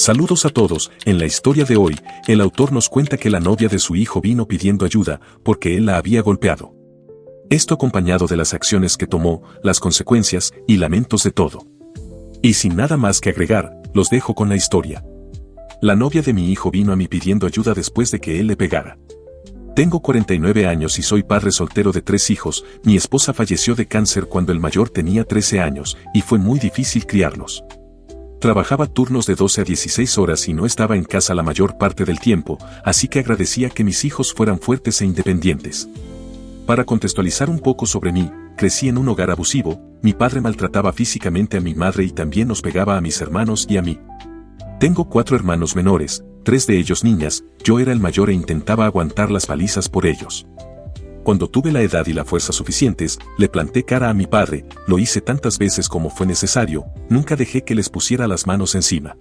Saludos a todos. En la historia de hoy, el autor nos cuenta que la novia de su hijo vino pidiendo ayuda porque él la había golpeado. Esto acompañado de las acciones que tomó, las consecuencias y lamentos de todo. Y sin nada más que agregar, los dejo con la historia. La novia de mi hijo vino a mí pidiendo ayuda después de que él le pegara. Tengo 49 años y soy padre soltero de 3 hijos. Mi esposa falleció de cáncer cuando el mayor tenía 13 años y fue muy difícil criarlos. Trabajaba turnos de 12 a 16 horas y no estaba en casa la mayor parte del tiempo, así que agradecía que mis hijos fueran fuertes e independientes. Para contextualizar un poco sobre mí, crecí en un hogar abusivo. Mi padre maltrataba físicamente a mi madre y también nos pegaba a mis hermanos y a mí. Tengo 4 hermanos menores, 3 de ellos niñas. Yo era el mayor e intentaba aguantar las palizas por ellos. Cuando tuve la edad y la fuerza suficientes, le planté cara a mi padre. Lo hice tantas veces como fue necesario, nunca dejé que les pusiera las manos encima.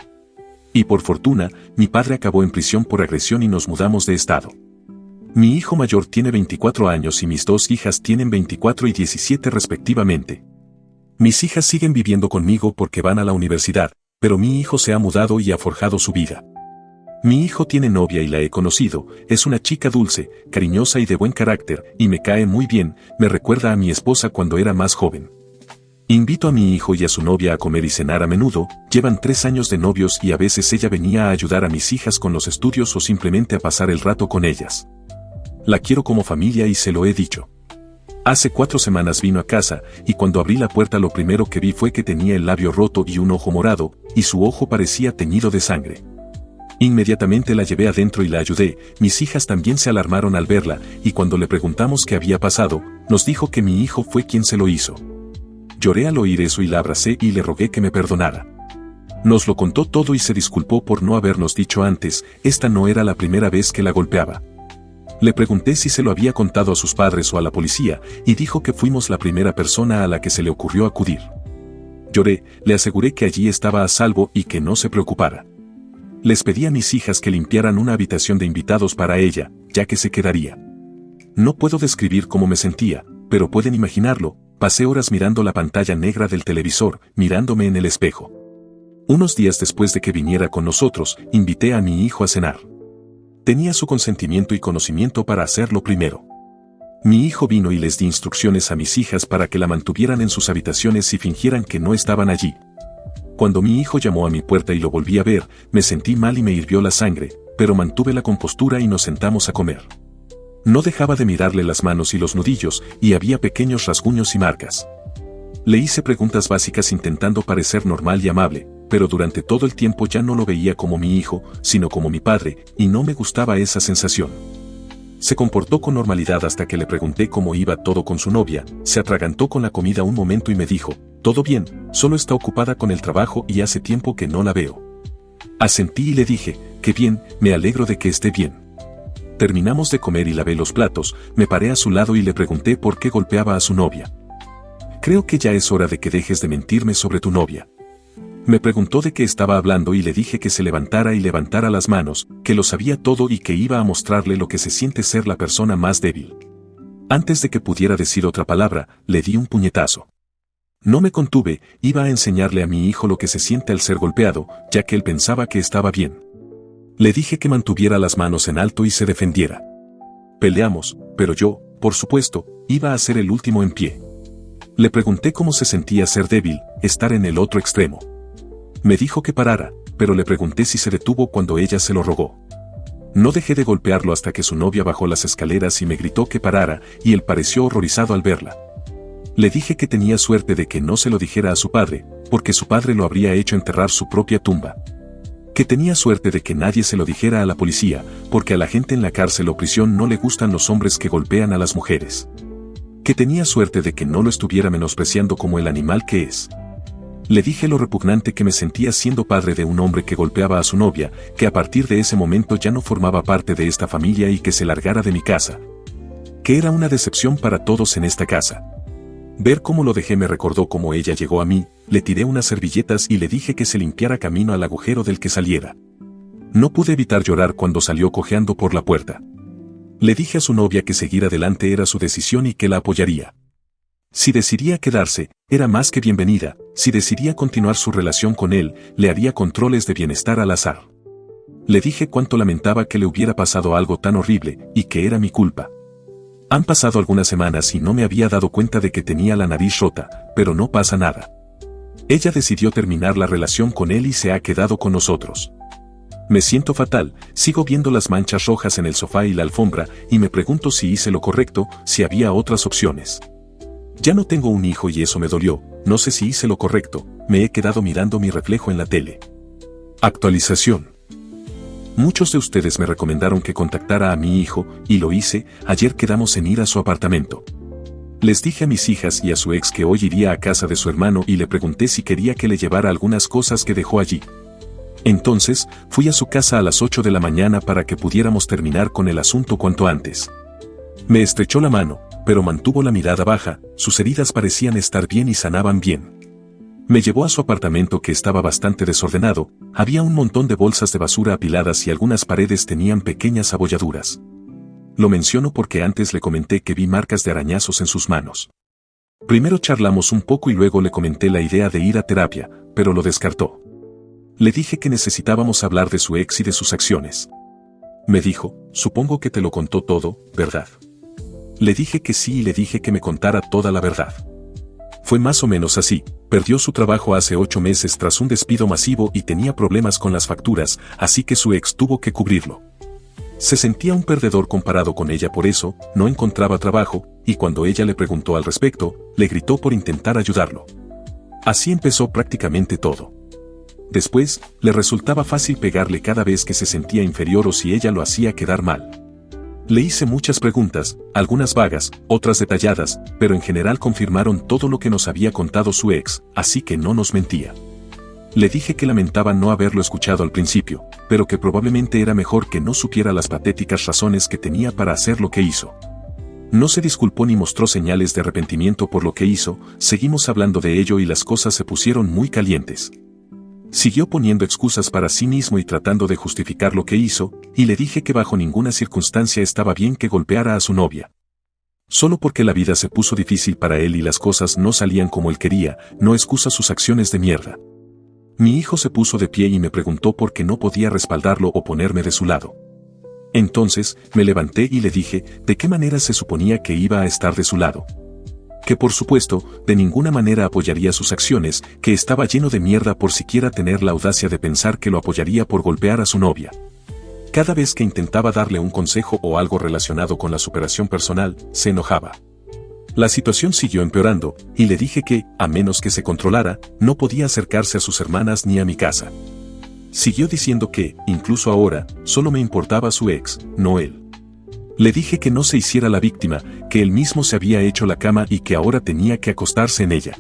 Y por fortuna, mi padre acabó en prisión por agresión y nos mudamos de estado. Mi hijo mayor tiene 24 años y mis 2 hijas tienen 24 y 17 respectivamente. Mis hijas siguen viviendo conmigo porque van a la universidad, pero mi hijo se ha mudado y ha forjado su vida. Mi hijo tiene novia y la he conocido. Es una chica dulce, cariñosa y de buen carácter, y me cae muy bien. Me recuerda a mi esposa cuando era más joven. Invito a mi hijo y a su novia a comer y cenar a menudo. Llevan 3 años de novios y a veces ella venía a ayudar a mis hijas con los estudios o simplemente a pasar el rato con ellas. La quiero como familia y se lo he dicho. Hace 4 semanas vino a casa, y cuando abrí la puerta lo primero que vi fue que tenía el labio roto y un ojo morado, y su ojo parecía teñido de sangre. Inmediatamente la llevé adentro y la ayudé. Mis hijas también se alarmaron al verla, y cuando le preguntamos qué había pasado, nos dijo que mi hijo fue quien se lo hizo. Lloré al oír eso y la abracé y le rogué que me perdonara. Nos lo contó todo y se disculpó por no habernos dicho antes. Esta no era la primera vez que la golpeaba. Le pregunté si se lo había contado a sus padres o a la policía, y dijo que fuimos la primera persona a la que se le ocurrió acudir. Lloré, le aseguré que allí estaba a salvo y que no se preocupara. Les pedí a mis hijas que limpiaran una habitación de invitados para ella, ya que se quedaría. No puedo describir cómo me sentía, pero pueden imaginarlo. Pasé horas mirando la pantalla negra del televisor, mirándome en el espejo. Unos días después de que viniera con nosotros, invité a mi hijo a cenar. Tenía su consentimiento y conocimiento para hacerlo primero. Mi hijo vino y les di instrucciones a mis hijas para que la mantuvieran en sus habitaciones y fingieran que no estaban allí. Cuando mi hijo llamó a mi puerta y lo volví a ver, me sentí mal y me hirvió la sangre, pero mantuve la compostura y nos sentamos a comer. No dejaba de mirarle las manos y los nudillos, y había pequeños rasguños y marcas. Le hice preguntas básicas intentando parecer normal y amable, pero durante todo el tiempo ya no lo veía como mi hijo, sino como mi padre, y no me gustaba esa sensación. Se comportó con normalidad hasta que le pregunté cómo iba todo con su novia. Se atragantó con la comida un momento y me dijo: «Todo bien, solo está ocupada con el trabajo y hace tiempo que no la veo». Asentí y le dije: «Qué bien, me alegro de que esté bien». Terminamos de comer y lavé los platos. Me paré a su lado y le pregunté por qué golpeaba a su novia. «Creo que ya es hora de que dejes de mentirme sobre tu novia». Me preguntó de qué estaba hablando y le dije que se levantara y levantara las manos, que lo sabía todo y que iba a mostrarle lo que se siente ser la persona más débil. Antes de que pudiera decir otra palabra, le di un puñetazo. No me contuve, iba a enseñarle a mi hijo lo que se siente al ser golpeado, ya que él pensaba que estaba bien. Le dije que mantuviera las manos en alto y se defendiera. Peleamos, pero yo, por supuesto, iba a ser el último en pie. Le pregunté cómo se sentía ser débil, estar en el otro extremo. Me dijo que parara, pero le pregunté si se detuvo cuando ella se lo rogó. No dejé de golpearlo hasta que su novia bajó las escaleras y me gritó que parara, y él pareció horrorizado al verla. Le dije que tenía suerte de que no se lo dijera a su padre, porque su padre lo habría hecho enterrar su propia tumba. Que tenía suerte de que nadie se lo dijera a la policía, porque a la gente en la cárcel o prisión no le gustan los hombres que golpean a las mujeres. Que tenía suerte de que no lo estuviera menospreciando como el animal que es. Le dije lo repugnante que me sentía siendo padre de un hombre que golpeaba a su novia, que a partir de ese momento ya no formaba parte de esta familia y que se largara de mi casa. Que era una decepción para todos en esta casa. Ver cómo lo dejé me recordó cómo ella llegó a mí. Le tiré unas servilletas y le dije que se limpiara camino al agujero del que saliera. No pude evitar llorar cuando salió cojeando por la puerta. Le dije a su novia que seguir adelante era su decisión y que la apoyaría. Si decidía quedarse, era más que bienvenida. Si decidía continuar su relación con él, le haría controles de bienestar al azar. Le dije cuánto lamentaba que le hubiera pasado algo tan horrible, y que era mi culpa. Han pasado algunas semanas y no me había dado cuenta de que tenía la nariz rota, pero no pasa nada. Ella decidió terminar la relación con él y se ha quedado con nosotros. Me siento fatal, sigo viendo las manchas rojas en el sofá y la alfombra, y me pregunto si hice lo correcto, si había otras opciones. Ya no tengo un hijo y eso me dolió, no sé si hice lo correcto, me he quedado mirando mi reflejo en la tele. Actualización. Muchos de ustedes me recomendaron que contactara a mi hijo, y lo hice. Ayer quedamos en ir a su apartamento. Les dije a mis hijas y a su ex que hoy iría a casa de su hermano y le pregunté si quería que le llevara algunas cosas que dejó allí. Entonces, fui a su casa a las 8 de la mañana para que pudiéramos terminar con el asunto cuanto antes. Me estrechó la mano, pero mantuvo la mirada baja, sus heridas parecían estar bien y sanaban bien. Me llevó a su apartamento que estaba bastante desordenado, había un montón de bolsas de basura apiladas y algunas paredes tenían pequeñas abolladuras. Lo menciono porque antes le comenté que vi marcas de arañazos en sus manos. Primero charlamos un poco y luego le comenté la idea de ir a terapia, pero lo descartó. Le dije que necesitábamos hablar de su ex y de sus acciones. Me dijo, supongo que te lo contó todo, ¿verdad? Le dije que sí y le dije que me contara toda la verdad. Fue más o menos así, perdió su trabajo hace 8 meses tras un despido masivo y tenía problemas con las facturas, así que su ex tuvo que cubrirlo. Se sentía un perdedor comparado con ella, por eso, no encontraba trabajo, y cuando ella le preguntó al respecto, le gritó por intentar ayudarlo. Así empezó prácticamente todo. Después, le resultaba fácil pegarle cada vez que se sentía inferior o si ella lo hacía quedar mal. Le hice muchas preguntas, algunas vagas, otras detalladas, pero en general confirmaron todo lo que nos había contado su ex, así que no nos mentía. Le dije que lamentaba no haberlo escuchado al principio, pero que probablemente era mejor que no supiera las patéticas razones que tenía para hacer lo que hizo. No se disculpó ni mostró señales de arrepentimiento por lo que hizo, seguimos hablando de ello y las cosas se pusieron muy calientes. Siguió poniendo excusas para sí mismo y tratando de justificar lo que hizo, y le dije que bajo ninguna circunstancia estaba bien que golpeara a su novia. Solo porque la vida se puso difícil para él y las cosas no salían como él quería, no excusa sus acciones de mierda. Mi hijo se puso de pie y me preguntó por qué no podía respaldarlo o ponerme de su lado. Entonces, me levanté y le dije, ¿de qué manera se suponía que iba a estar de su lado? Que por supuesto, de ninguna manera apoyaría sus acciones, que estaba lleno de mierda por siquiera tener la audacia de pensar que lo apoyaría por golpear a su novia. Cada vez que intentaba darle un consejo o algo relacionado con la superación personal, se enojaba. La situación siguió empeorando, y le dije que, a menos que se controlara, no podía acercarse a sus hermanas ni a mi casa. Siguió diciendo que, incluso ahora, solo me importaba su ex, no él. Le dije que no se hiciera la víctima, que él mismo se había hecho la cama y que ahora tenía que acostarse en ella.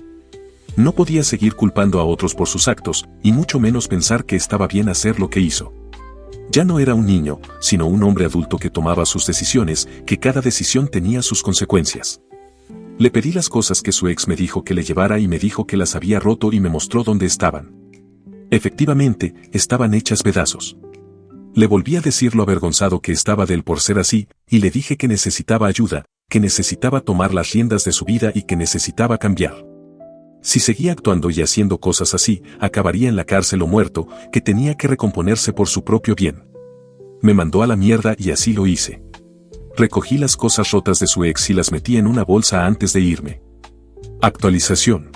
No podía seguir culpando a otros por sus actos, y mucho menos pensar que estaba bien hacer lo que hizo. Ya no era un niño, sino un hombre adulto que tomaba sus decisiones, que cada decisión tenía sus consecuencias. Le pedí las cosas que su ex me dijo que le llevara y me dijo que las había roto y me mostró dónde estaban. Efectivamente, estaban hechas pedazos. Le volví a decir lo avergonzado que estaba de él por ser así, y le dije que necesitaba ayuda, que necesitaba tomar las riendas de su vida y que necesitaba cambiar. Si seguía actuando y haciendo cosas así, acabaría en la cárcel o muerto, que tenía que recomponerse por su propio bien. Me mandó a la mierda y así lo hice. Recogí las cosas rotas de su ex y las metí en una bolsa antes de irme. Actualización.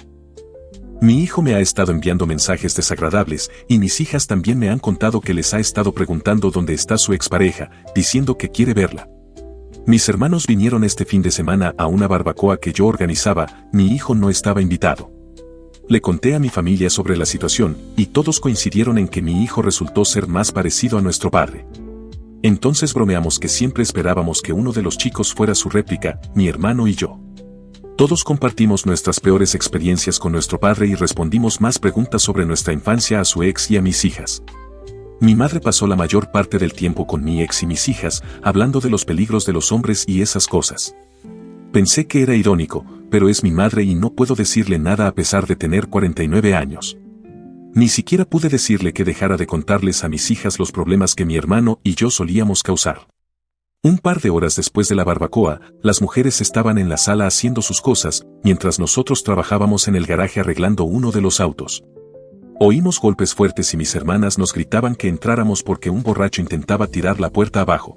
Mi hijo me ha estado enviando mensajes desagradables y mis hijas también me han contado que les ha estado preguntando dónde está su expareja, diciendo que quiere verla. Mis hermanos vinieron este fin de semana a una barbacoa que yo organizaba, mi hijo no estaba invitado. Le conté a mi familia sobre la situación y todos coincidieron en que mi hijo resultó ser más parecido a nuestro padre. Entonces bromeamos que siempre esperábamos que uno de los chicos fuera su réplica, mi hermano y yo. Todos compartimos nuestras peores experiencias con nuestro padre y respondimos más preguntas sobre nuestra infancia a su ex y a mis hijas. Mi madre pasó la mayor parte del tiempo con mi ex y mis hijas, hablando de los peligros de los hombres y esas cosas. Pensé que era irónico, pero es mi madre y no puedo decirle nada a pesar de tener 49 años. Ni siquiera pude decirle que dejara de contarles a mis hijas los problemas que mi hermano y yo solíamos causar. Un par de horas después de la barbacoa, las mujeres estaban en la sala haciendo sus cosas, mientras nosotros trabajábamos en el garaje arreglando uno de los autos. Oímos golpes fuertes y mis hermanas nos gritaban que entráramos porque un borracho intentaba tirar la puerta abajo.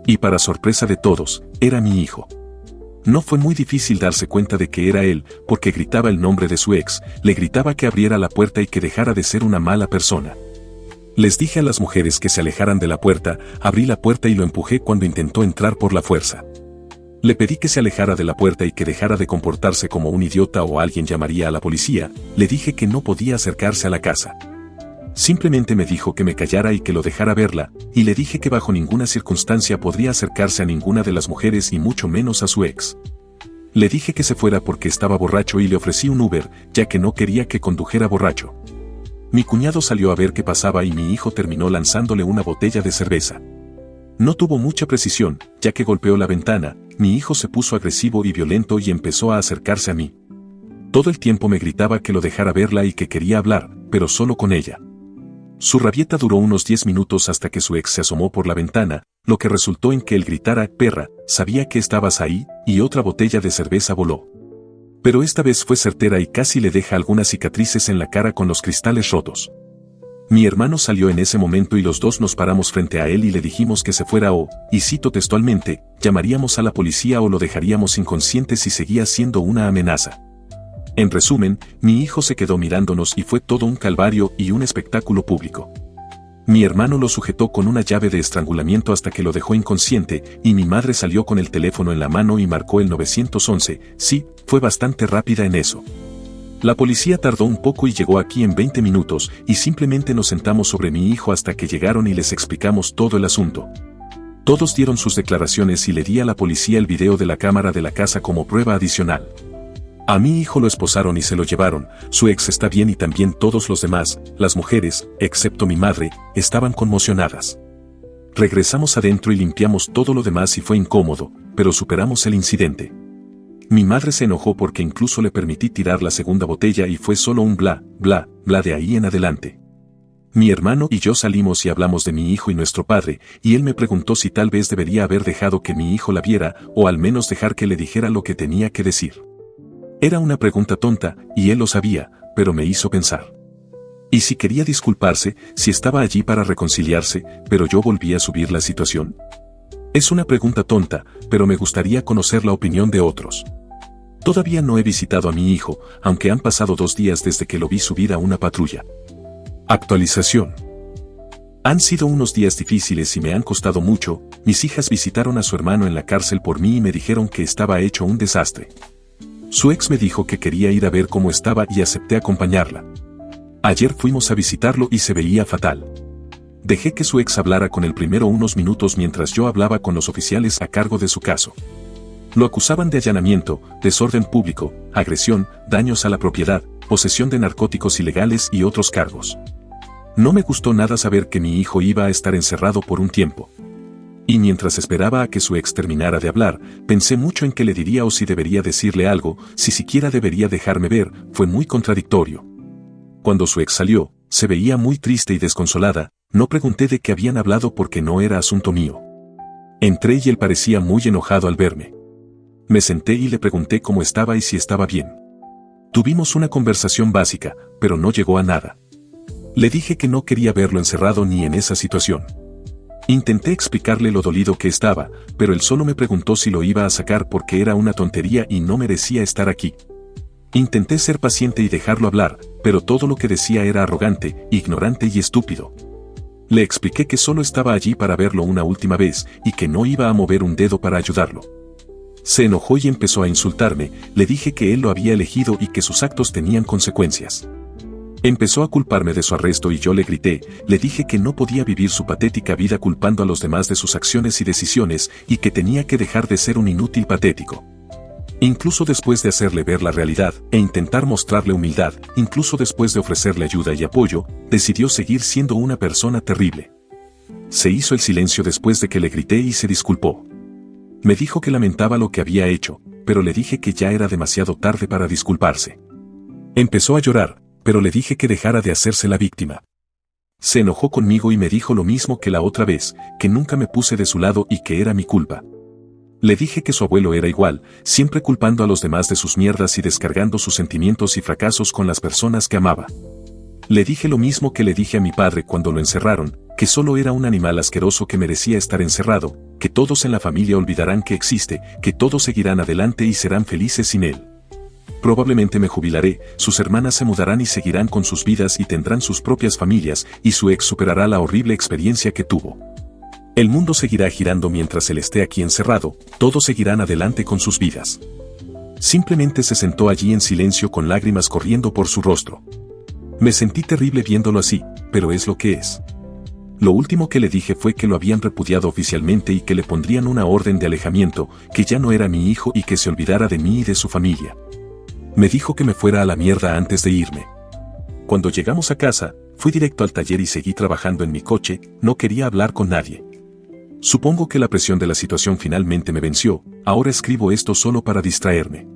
Y para sorpresa de todos, era mi hijo. No fue muy difícil darse cuenta de que era él, porque gritaba el nombre de su ex, le gritaba que abriera la puerta y que dejara de ser una mala persona. Les dije a las mujeres que se alejaran de la puerta, abrí la puerta y lo empujé cuando intentó entrar por la fuerza. Le pedí que se alejara de la puerta y que dejara de comportarse como un idiota o alguien llamaría a la policía, le dije que no podía acercarse a la casa. Simplemente me dijo que me callara y que lo dejara verla, y le dije que bajo ninguna circunstancia podría acercarse a ninguna de las mujeres y mucho menos a su ex. Le dije que se fuera porque estaba borracho y le ofrecí un Uber, ya que no quería que condujera borracho. Mi cuñado salió a ver qué pasaba y mi hijo terminó lanzándole una botella de cerveza. No tuvo mucha precisión, ya que golpeó la ventana, mi hijo se puso agresivo y violento y empezó a acercarse a mí. Todo el tiempo me gritaba que lo dejara verla y que quería hablar, pero solo con ella. Su rabieta duró unos 10 minutos hasta que su ex se asomó por la ventana, lo que resultó en que él gritara, «Perra, sabía que estabas ahí», y otra botella de cerveza voló. Pero esta vez fue certera y casi le deja algunas cicatrices en la cara con los cristales rotos. Mi hermano salió en ese momento y los dos nos paramos frente a él y le dijimos que se fuera o, y cito textualmente, llamaríamos a la policía o lo dejaríamos inconsciente si seguía siendo una amenaza. En resumen, mi hijo se quedó mirándonos y fue todo un calvario y un espectáculo público. Mi hermano lo sujetó con una llave de estrangulamiento hasta que lo dejó inconsciente, y mi madre salió con el teléfono en la mano y marcó el 911, sí, fue bastante rápida en eso. La policía tardó un poco y llegó aquí en 20 minutos, y simplemente nos sentamos sobre mi hijo hasta que llegaron y les explicamos todo el asunto. Todos dieron sus declaraciones y le di a la policía el video de la cámara de la casa como prueba adicional. A mi hijo lo esposaron y se lo llevaron, su ex está bien y también todos los demás, las mujeres, excepto mi madre, estaban conmocionadas. Regresamos adentro y limpiamos todo lo demás y fue incómodo, pero superamos el incidente. Mi madre se enojó porque incluso le permití tirar la segunda botella y fue solo un bla, bla, bla de ahí en adelante. Mi hermano y yo salimos y hablamos de mi hijo y nuestro padre, y él me preguntó si tal vez debería haber dejado que mi hijo la viera, o al menos dejar que le dijera lo que tenía que decir. Era una pregunta tonta, y él lo sabía, pero me hizo pensar. ¿Y si quería disculparse, si estaba allí para reconciliarse, pero yo volví a subir la situación? Es una pregunta tonta, pero me gustaría conocer la opinión de otros. Todavía no he visitado a mi hijo, aunque han pasado 2 días desde que lo vi subir a una patrulla. Actualización. Han sido unos días difíciles y me han costado mucho. Mis hijas visitaron a su hermano en la cárcel por mí y me dijeron que estaba hecho un desastre. Su ex me dijo que quería ir a ver cómo estaba y acepté acompañarla. Ayer fuimos a visitarlo y se veía fatal. Dejé que su ex hablara con él primero unos minutos mientras yo hablaba con los oficiales a cargo de su caso. Lo acusaban de allanamiento, desorden público, agresión, daños a la propiedad, posesión de narcóticos ilegales y otros cargos. No me gustó nada saber que mi hijo iba a estar encerrado por un tiempo. Y mientras esperaba a que su ex terminara de hablar, pensé mucho en qué le diría o si debería decirle algo, si siquiera debería dejarme ver, fue muy contradictorio. Cuando su ex salió, se veía muy triste y desconsolada, no pregunté de qué habían hablado porque no era asunto mío. Entré y él parecía muy enojado al verme. Me senté y le pregunté cómo estaba y si estaba bien. Tuvimos una conversación básica, pero no llegó a nada. Le dije que no quería verlo encerrado ni en esa situación. Intenté explicarle lo dolido que estaba, pero él solo me preguntó si lo iba a sacar porque era una tontería y no merecía estar aquí. Intenté ser paciente y dejarlo hablar, pero todo lo que decía era arrogante, ignorante y estúpido. Le expliqué que solo estaba allí para verlo una última vez y que no iba a mover un dedo para ayudarlo. Se enojó y empezó a insultarme, le dije que él lo había elegido y que sus actos tenían consecuencias. Empezó a culparme de su arresto y yo le grité, le dije que no podía vivir su patética vida culpando a los demás de sus acciones y decisiones y que tenía que dejar de ser un inútil patético. Incluso después de hacerle ver la realidad e intentar mostrarle humildad, incluso después de ofrecerle ayuda y apoyo, decidió seguir siendo una persona terrible. Se hizo el silencio después de que le grité y se disculpó. Me dijo que lamentaba lo que había hecho, pero le dije que ya era demasiado tarde para disculparse. Empezó a llorar, pero le dije que dejara de hacerse la víctima. Se enojó conmigo y me dijo lo mismo que la otra vez, que nunca me puse de su lado y que era mi culpa. Le dije que su abuelo era igual, siempre culpando a los demás de sus mierdas y descargando sus sentimientos y fracasos con las personas que amaba. Le dije lo mismo que le dije a mi padre cuando lo encerraron, que solo era un animal asqueroso que merecía estar encerrado, que todos en la familia olvidarán que existe, que todos seguirán adelante y serán felices sin él. Probablemente me jubilaré, sus hermanas se mudarán y seguirán con sus vidas y tendrán sus propias familias, y su ex superará la horrible experiencia que tuvo. El mundo seguirá girando mientras él esté aquí encerrado, todos seguirán adelante con sus vidas. Simplemente se sentó allí en silencio con lágrimas corriendo por su rostro. Me sentí terrible viéndolo así, pero es lo que es. Lo último que le dije fue que lo habían repudiado oficialmente y que le pondrían una orden de alejamiento, que ya no era mi hijo y que se olvidara de mí y de su familia. Me dijo que me fuera a la mierda antes de irme. Cuando llegamos a casa, fui directo al taller y seguí trabajando en mi coche, no quería hablar con nadie. Supongo que la presión de la situación finalmente me venció, ahora escribo esto solo para distraerme.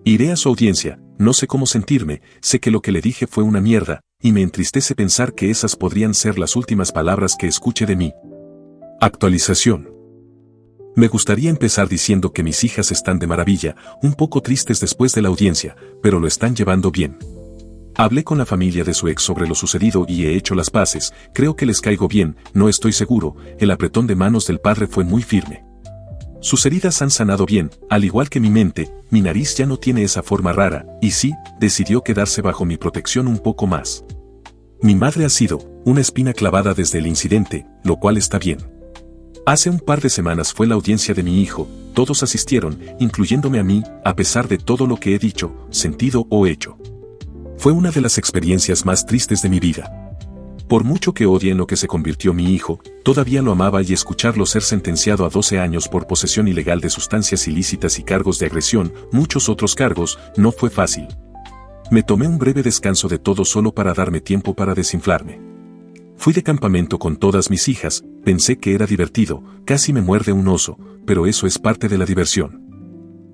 Iré a su audiencia, no sé cómo sentirme, sé que lo que le dije fue una mierda, y me entristece pensar que esas podrían ser las últimas palabras que escuche de mí. Actualización. Me gustaría empezar diciendo que mis hijas están de maravilla, un poco tristes después de la audiencia, pero lo están llevando bien. Hablé con la familia de su ex sobre lo sucedido y he hecho las paces, creo que les caigo bien, no estoy seguro, el apretón de manos del padre fue muy firme. Sus heridas han sanado bien, al igual que mi mente, mi nariz ya no tiene esa forma rara, y sí, decidió quedarse bajo mi protección un poco más. Mi madre ha sido una espina clavada desde el incidente, lo cual está bien. Hace un par de semanas fue la audiencia de mi hijo, todos asistieron, incluyéndome a mí, a pesar de todo lo que he dicho, sentido o hecho. Fue una de las experiencias más tristes de mi vida. Por mucho que odie en lo que se convirtió mi hijo, todavía lo amaba y escucharlo ser sentenciado a 12 años por posesión ilegal de sustancias ilícitas y cargos de agresión, muchos otros cargos, no fue fácil. Me tomé un breve descanso de todo solo para darme tiempo para desinflarme. Fui de campamento con todas mis hijas, pensé que era divertido, casi me muerde un oso, pero eso es parte de la diversión.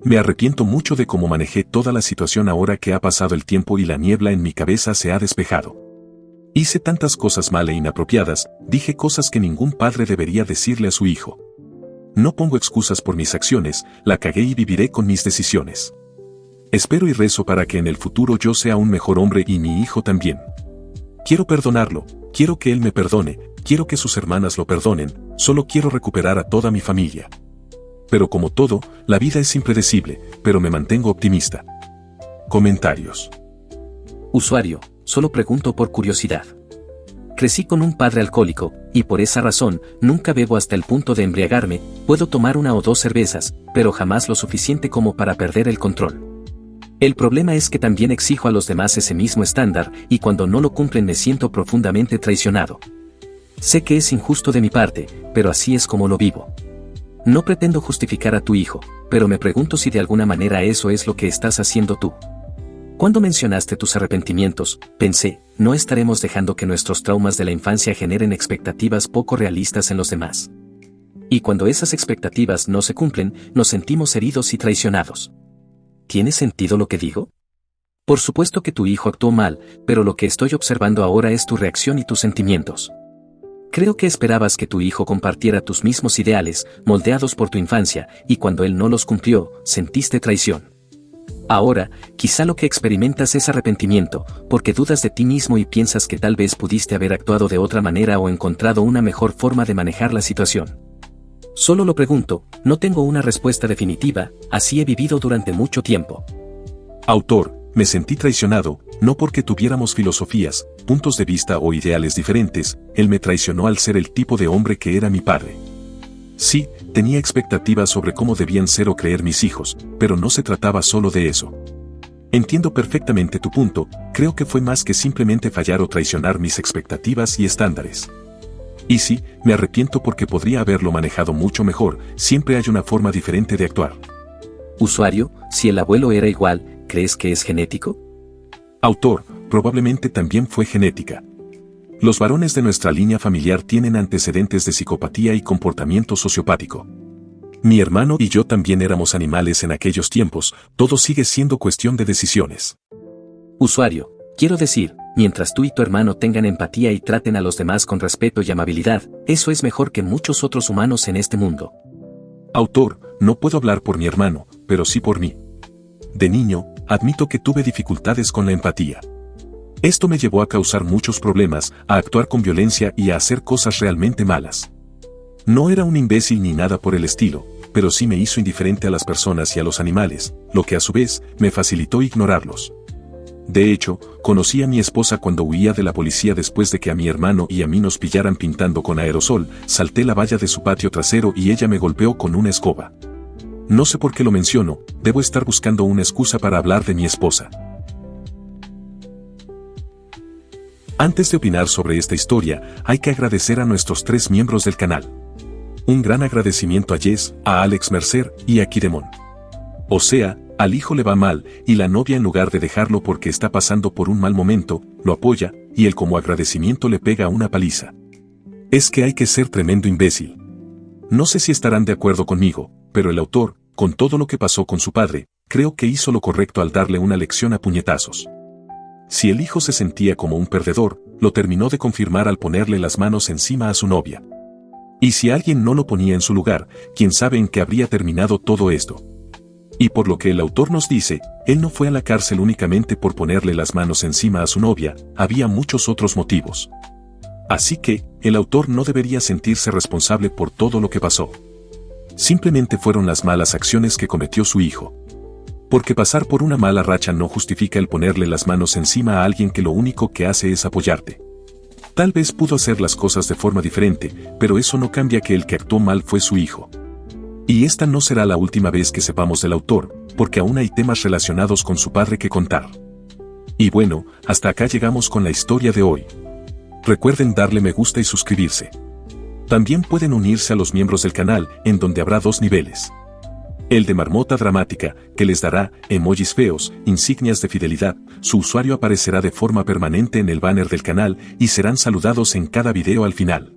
Me arrepiento mucho de cómo manejé toda la situación ahora que ha pasado el tiempo y la niebla en mi cabeza se ha despejado. Hice tantas cosas mal e inapropiadas, dije cosas que ningún padre debería decirle a su hijo. No pongo excusas por mis acciones, la cagué y viviré con mis decisiones. Espero y rezo para que en el futuro yo sea un mejor hombre y mi hijo también. Quiero perdonarlo, quiero que él me perdone, quiero que sus hermanas lo perdonen, solo quiero recuperar a toda mi familia. Pero como todo, la vida es impredecible, pero me mantengo optimista. Comentarios. Usuario, solo pregunto por curiosidad. Crecí con un padre alcohólico, y por esa razón, nunca bebo hasta el punto de embriagarme, puedo tomar 1 o 2 cervezas, pero jamás lo suficiente como para perder el control. El problema es que también exijo a los demás ese mismo estándar, y cuando no lo cumplen me siento profundamente traicionado. Sé que es injusto de mi parte, pero así es como lo vivo. No pretendo justificar a tu hijo, pero me pregunto si de alguna manera eso es lo que estás haciendo tú. Cuando mencionaste tus arrepentimientos, pensé, no estaremos dejando que nuestros traumas de la infancia generen expectativas poco realistas en los demás. Y cuando esas expectativas no se cumplen, nos sentimos heridos y traicionados. ¿Tiene sentido lo que digo? Por supuesto que tu hijo actuó mal, pero lo que estoy observando ahora es tu reacción y tus sentimientos. Creo que esperabas que tu hijo compartiera tus mismos ideales, moldeados por tu infancia, y cuando él no los cumplió, sentiste traición. Ahora, quizá lo que experimentas es arrepentimiento, porque dudas de ti mismo y piensas que tal vez pudiste haber actuado de otra manera o encontrado una mejor forma de manejar la situación. Solo lo pregunto, no tengo una respuesta definitiva, así he vivido durante mucho tiempo. Autor, me sentí traicionado, no porque tuviéramos filosofías, puntos de vista o ideales diferentes, él me traicionó al ser el tipo de hombre que era mi padre. Sí, tenía expectativas sobre cómo debían ser o creer mis hijos, pero no se trataba solo de eso. Entiendo perfectamente tu punto, creo que fue más que simplemente fallar o traicionar mis expectativas y estándares. Y sí, me arrepiento porque podría haberlo manejado mucho mejor, siempre hay una forma diferente de actuar. Usuario, si el abuelo era igual, ¿crees que es genético? Autor, probablemente también fue genética. Los varones de nuestra línea familiar tienen antecedentes de psicopatía y comportamiento sociopático. Mi hermano y yo también éramos animales en aquellos tiempos, todo sigue siendo cuestión de decisiones. Usuario, quiero decir, Mientras tú y tu hermano tengan empatía y traten a los demás con respeto y amabilidad, eso es mejor que muchos otros humanos en este mundo. Autor, no puedo hablar por mi hermano, pero sí por mí. De niño, admito que tuve dificultades con la empatía. Esto me llevó a causar muchos problemas, a actuar con violencia y a hacer cosas realmente malas. No era un imbécil ni nada por el estilo, pero sí me hizo indiferente a las personas y a los animales, lo que a su vez me facilitó ignorarlos. De hecho, conocí a mi esposa cuando huía de la policía después de que a mi hermano y a mí nos pillaran pintando con aerosol, salté la valla de su patio trasero y ella me golpeó con una escoba. No sé por qué lo menciono, debo estar buscando una excusa para hablar de mi esposa. Antes de opinar sobre esta historia, hay que agradecer a nuestros 3 miembros del canal. Un gran agradecimiento a Jess, a Alex Mercer y a Kiremon. O sea, al hijo le va mal, y la novia en lugar de dejarlo porque está pasando por un mal momento, lo apoya, y él como agradecimiento le pega una paliza. Es que hay que ser tremendo imbécil. No sé si estarán de acuerdo conmigo, pero el autor, con todo lo que pasó con su padre, creo que hizo lo correcto al darle una lección a puñetazos. Si el hijo se sentía como un perdedor, lo terminó de confirmar al ponerle las manos encima a su novia. Y si alguien no lo ponía en su lugar, quién sabe en qué habría terminado todo esto. Y por lo que el autor nos dice, él no fue a la cárcel únicamente por ponerle las manos encima a su novia, había muchos otros motivos. Así que, el autor no debería sentirse responsable por todo lo que pasó. Simplemente fueron las malas acciones que cometió su hijo. Porque pasar por una mala racha no justifica el ponerle las manos encima a alguien que lo único que hace es apoyarte. Tal vez pudo hacer las cosas de forma diferente, pero eso no cambia que el que actuó mal fue su hijo. Y esta no será la última vez que sepamos del autor, porque aún hay temas relacionados con su padre que contar. Y bueno, hasta acá llegamos con la historia de hoy. Recuerden darle me gusta y suscribirse. También pueden unirse a los miembros del canal, en donde habrá 2 niveles. El de Marmota Dramática, que les dará emojis feos, insignias de fidelidad, su usuario aparecerá de forma permanente en el banner del canal y serán saludados en cada video al final.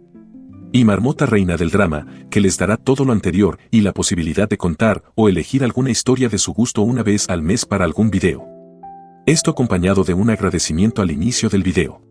Y Marmota Reina del Drama, que les dará todo lo anterior y la posibilidad de contar o elegir alguna historia de su gusto una vez al mes para algún video. Esto acompañado de un agradecimiento al inicio del video.